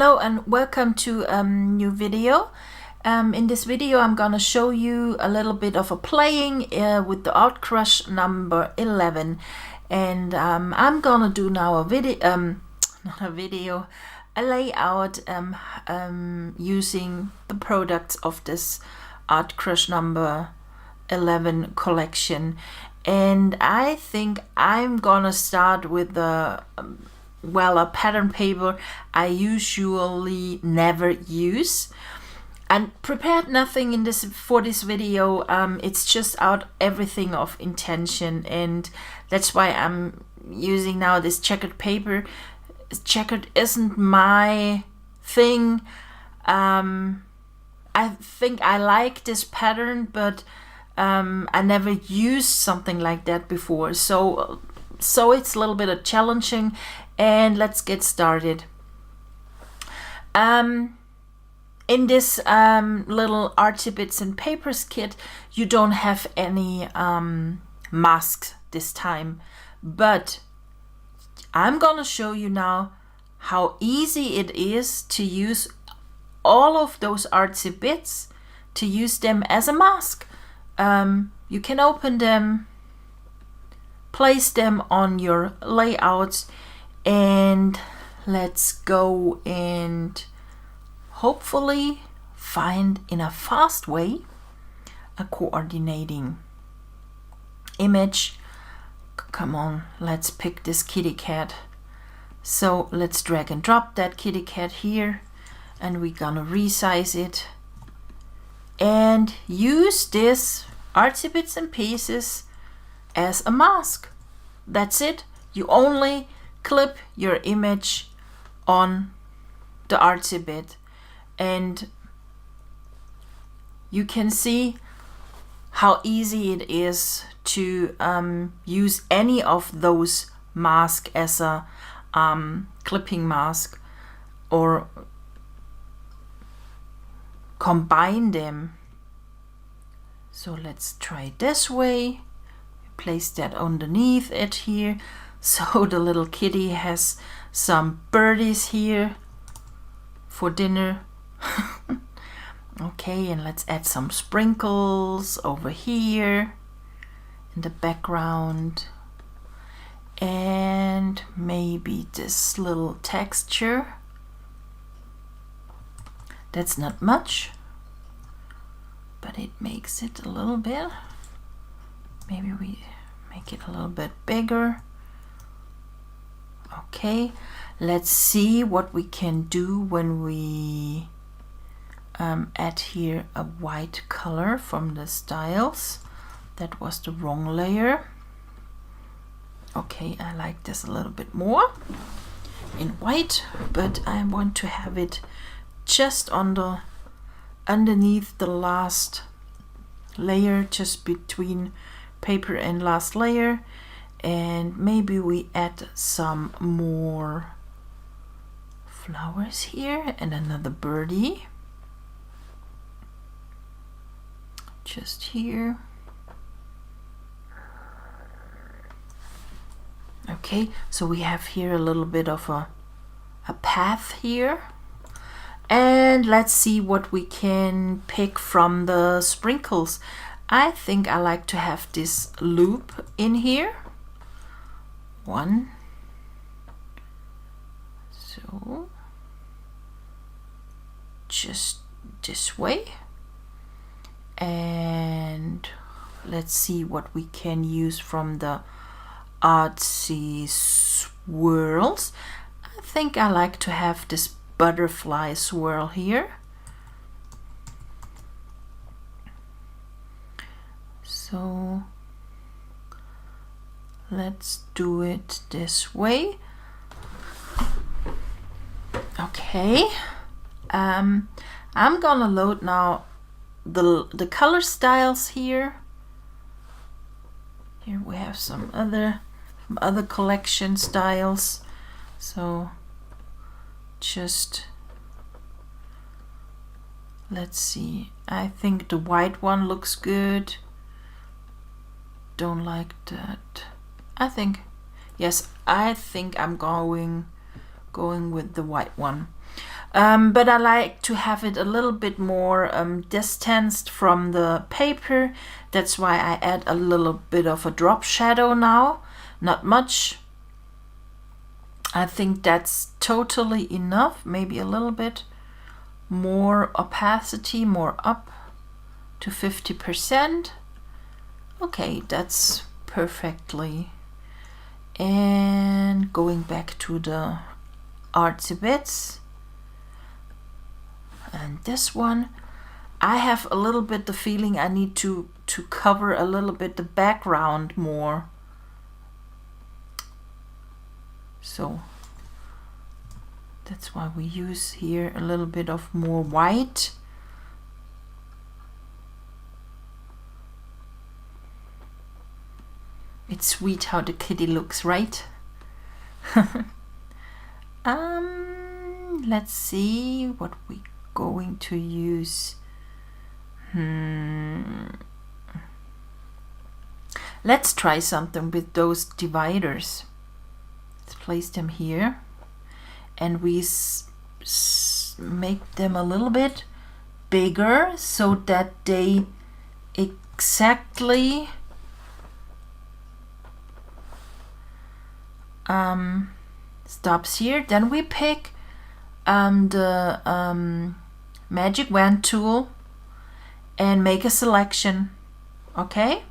Hello and welcome to a new video. In this video I'm gonna show you a little bit of a playing with the artCrush number 11, and I'm gonna do now a video, a layout using the products of this artCrush number 11 collection. And I think I'm gonna start with the a pattern paper I usually never use, and prepared nothing in this for this video. It's just out everything of intention, and that's why I'm using now this checkered paper. Checkered isn't my thing. I think I like this pattern, but I never used something like that before, so it's a little bit challenging. And let's get started. In this little Artsy Bits and Papers kit, you don't have any masks this time, but I'm gonna show you now how easy it is to use all of those artsy bits, to use them as a mask. You can open them, place them on your layouts, and let's go and hopefully find in a fast way a coordinating image. Come on, let's pick this kitty cat. So let's drag and drop that kitty cat here, and we're gonna resize it and use this Artsy Bits and Pieces as a mask. That's it. You only clip your image on the artsy bit, and you can see how easy it is to use any of those masks as a clipping mask, or combine them. So let's try this way. Place that underneath it here, so the little kitty has some birdies here for dinner. Okay, and let's add some sprinkles over here in the background, and maybe this little texture. That's not much, but it makes it a little bit. Maybe we make it a little bit bigger. Okay, let's see what we can do when we add here a white color from the styles. That was the wrong layer. Okay, I like this a little bit more in white, but I want to have it just on the underneath the last layer, just between paper and last layer. And maybe we add some more flowers here and another birdie just here. Okay, so we have here a little bit of a path here, and let's see what we can pick from the sprinkles. I think I like to have this loop in here. One, so just this way, and let's see what we can use from the artsy swirls. I think I like to have this butterfly swirl here. So let's do it this way. Okay, I'm gonna load now the color styles here. Here we have some other collection styles. So just let's see. I think the white one looks good. Don't like that. I think I'm going with the white one. but I like to have it a little bit more distanced from the paper. That's why I add a little bit of a drop shadow now, not much. I think that's totally enough, maybe a little bit more opacity, more up to 50%. Okay, that's perfectly. And going back to the artsy bits, and this one, I have a little bit the feeling I need to cover a little bit the background more. So that's why we use here a little bit of more white. It's sweet how the kitty looks, right? Let's see what we're going to use. Let's try something with those dividers. Let's place them here, and we make them a little bit bigger so that they exactly stops here. Then we pick the magic wand tool and make a selection. Okay,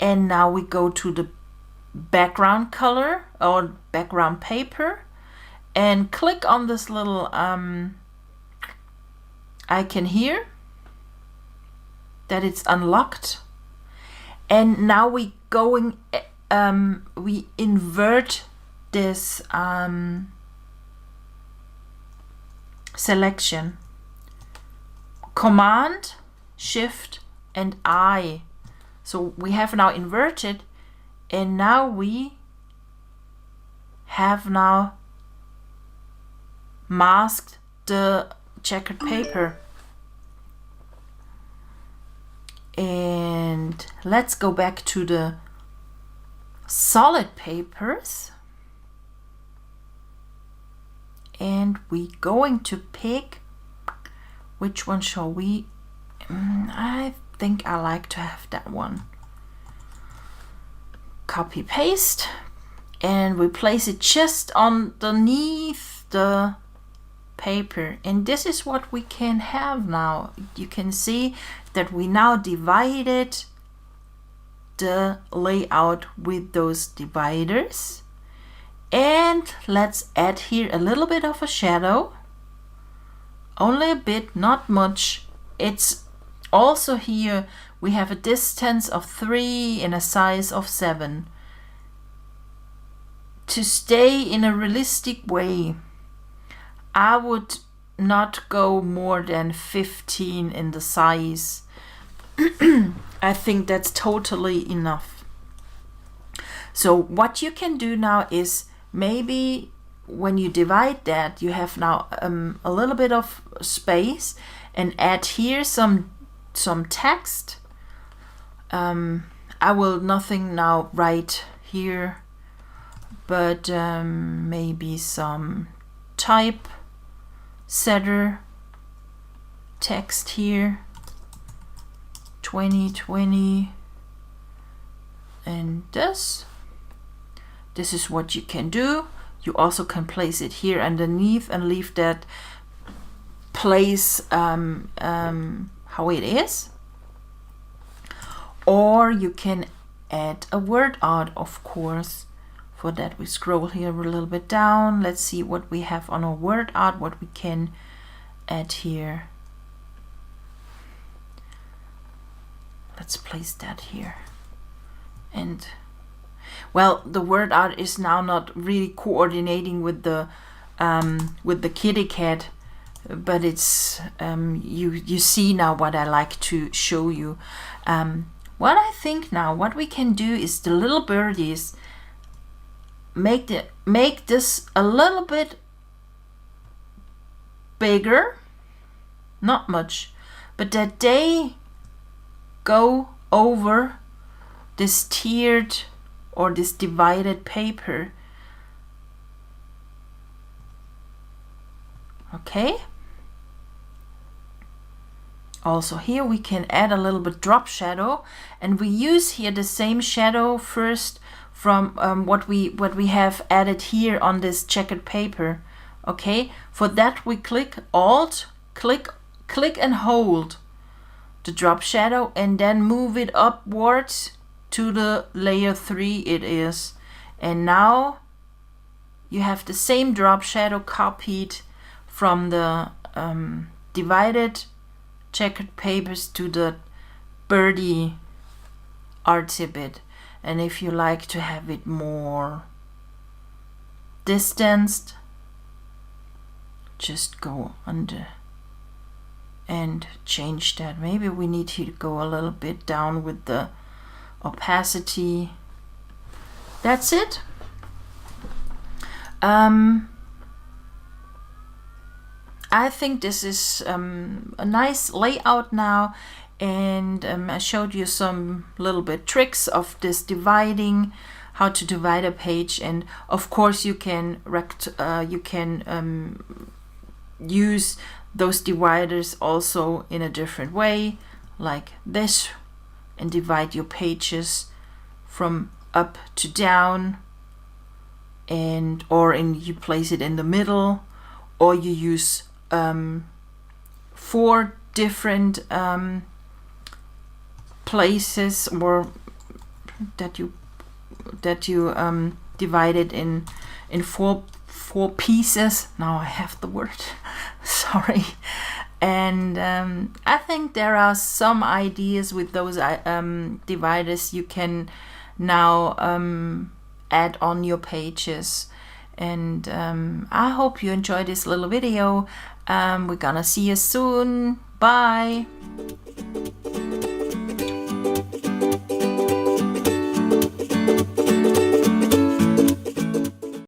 and now we go to the background color or background paper and click on this little icon here that it's unlocked, and now we going we invert this selection. Command, Shift and I. So we have now inverted, and now we have now masked the checkered paper. And let's go back to the solid papers, and we going to pick, which one shall we? I think I like to have that one. Copy paste, and we place it just underneath the paper, and this is what we can have now. You can see that we now divided the layout with those dividers. And let's add here a little bit of a shadow, only a bit, not much. It's also here we have a distance of 3 and a size of 7 to stay in a realistic way. I would not go more than 15 in the size. I think that's totally enough. So what you can do now is, maybe when you divide that, you have now a little bit of space, and add here some text. I will nothing now write here, but maybe some type setter text here, 2020, and this is what you can do. You also can place it here underneath and leave that place how it is, or you can add a word art, of course. For that, we scroll here a little bit down. Let's see what we have on our word art, what we can add here. Let's place that here. And well, the word art is now not really coordinating with the kitty cat, but it's you see now what I like to show you. What I think now, what we can do is the little birdies, make this a little bit bigger, not much, but that they go over this tiered or this divided paper. Okay. Also here we can add a little bit drop shadow, and we use here the same shadow first from what we have added here on this checkered paper. Okay, for that we click Alt, click and hold the drop shadow, and then move it upwards to the layer 3 it is. And now you have the same drop shadow copied from the divided checkered papers to the birdie artibit. And if you like to have it more distanced, just go under and change that. Maybe we need to go a little bit down with the opacity. That's it. I think this is a nice layout now, and I showed you some little bit tricks of this dividing, how to divide a page, and of course you can use those dividers also in a different way, like this, and divide your pages from up to down, and you place it in the middle, or you use 4 different places, or that you divide it in 4 pieces. Now I have the word. Sorry. And I think there are some ideas with those dividers you can now add on your pages. And I hope you enjoyed this little video. We're gonna see you soon. Bye.